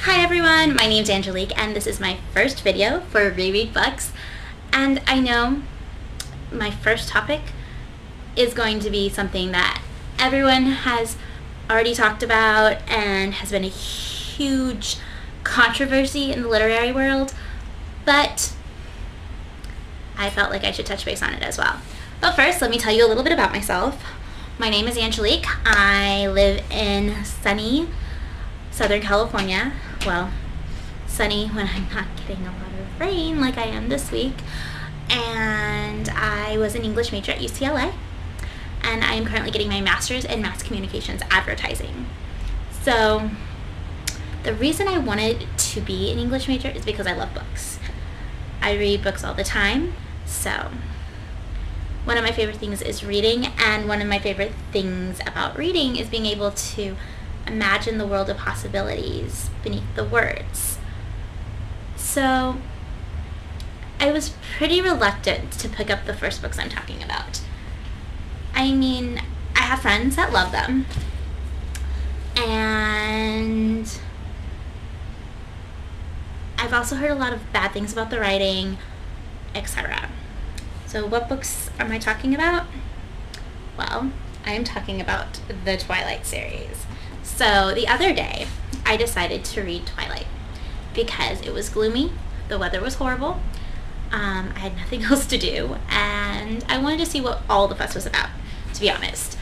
Hi everyone, my name's Angelique and this is my first video for WeReadBooks, and I know my first topic is going to be something that everyone has already talked about and has been a huge controversy in the literary world, but I felt like I should touch base on it as well. But first, let me tell you a little bit about myself. My name is Angelique. I live in sunny Southern California. Well, sunny when I'm not getting a lot of rain like I am this week. And I was an English major at UCLA, and I am currently getting my master's in mass communications advertising. So the reason I wanted to be an English major is because I love books. I read books all the time. So one of my favorite things is reading, and one of my favorite things about reading is being able to imagine the world of possibilities beneath the words. So I was pretty reluctant to pick up the first books I'm talking about. I mean, I have friends that love them, and I've also heard a lot of bad things about the writing, etc. So what books am I talking about? Well, I am talking about the Twilight series. So the other day, I decided to read Twilight because it was gloomy, the weather was horrible, I had nothing else to do, and I wanted to see what all the fuss was about, to be honest.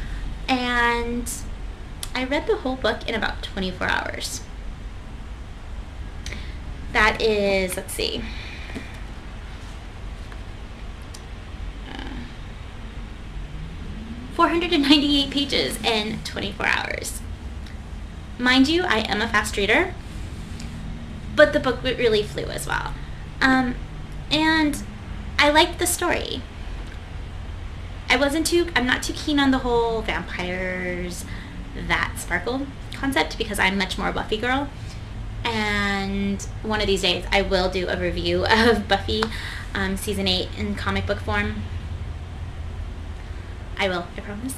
And I read the whole book in about 24 hours. That is, let's see, 498 pages in 24 hours. Mind you, I am a fast reader, but the book really flew as well. And I liked the story. I'm not too keen on the whole vampires that sparkle concept because I'm much more a Buffy girl. And one of these days I will do a review of Buffy season 8 in comic book form. I will, I promise.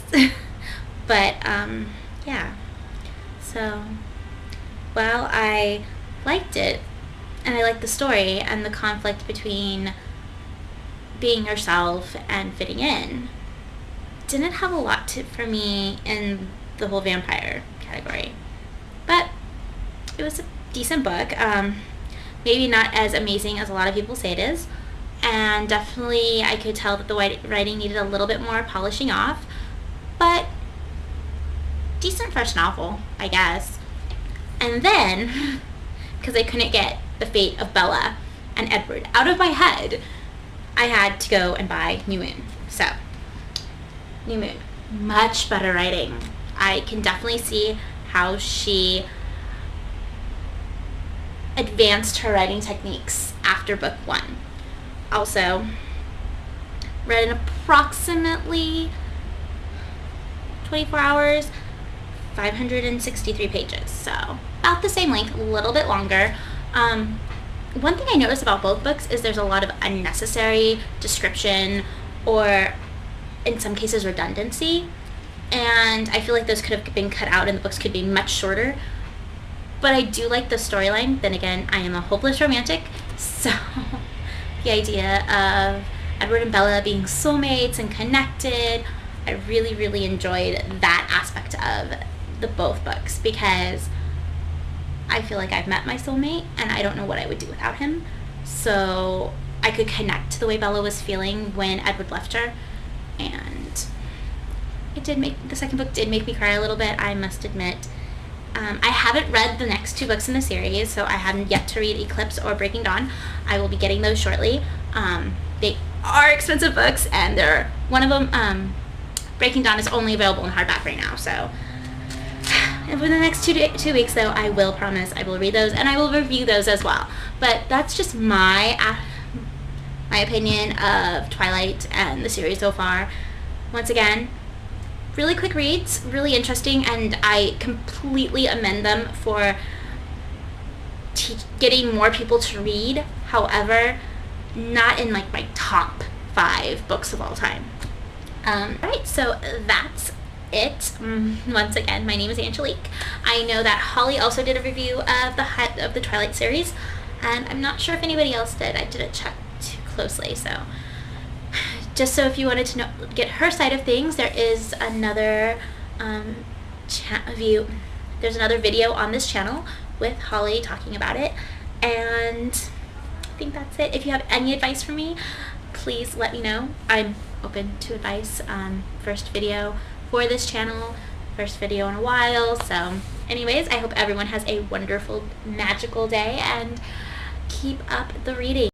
But yeah. So while I liked it, and I liked the story and the conflict between being yourself and fitting in, didn't have a lot for me in the whole vampire category. But it was a decent book. Maybe not as amazing as a lot of people say it is. And definitely I could tell that the writing needed a little bit more polishing off. But decent first novel, I guess. And then, because I couldn't get the fate of Bella and Edward out of my head, I had to go and buy New Moon. So, New Moon, much better writing. I can definitely see how she advanced her writing techniques after book 1. Also, read in approximately 24 hours, 563 pages, so about the same length, a little bit longer. One thing I noticed about both books is there's a lot of unnecessary description, or in some cases redundancy, and I feel like those could have been cut out and the books could be much shorter. But I do like the storyline. Then again, I am a hopeless romantic, so the idea of Edward and Bella being soulmates and connected, I really, really enjoyed that aspect of the both books, because I feel like I've met my soulmate and I don't know what I would do without him. So I could connect to the way Bella was feeling when Edward left her, and the second book did make me cry a little bit, I must admit. I haven't read the next 2 books in the series, so I haven't yet to read Eclipse or Breaking Dawn. I will be getting those shortly. They are expensive books, and one of them, Breaking Dawn, is only available in hardback right now. So over the next 2 weeks, though, I will promise I will read those, and I will review those as well. But that's just my opinion of Twilight and the series so far. Once again, really quick reads, really interesting, and I completely amend them for getting more people to read. However, not in like my top 5 books of all time. Alright, so that's it. Once again, my name is Angelique. I know that Holly also did a review of the Twilight series, and I'm not sure if anybody else did. I didn't check too closely, so just so if you wanted to get her side of things, there is another there's another video on this channel with Holly talking about it, and I think that's it. If you have any advice for me, please let me know. I'm open to advice. First video for this channel, first video in a while, so anyways, I hope everyone has a wonderful, magical day, and keep up the reading.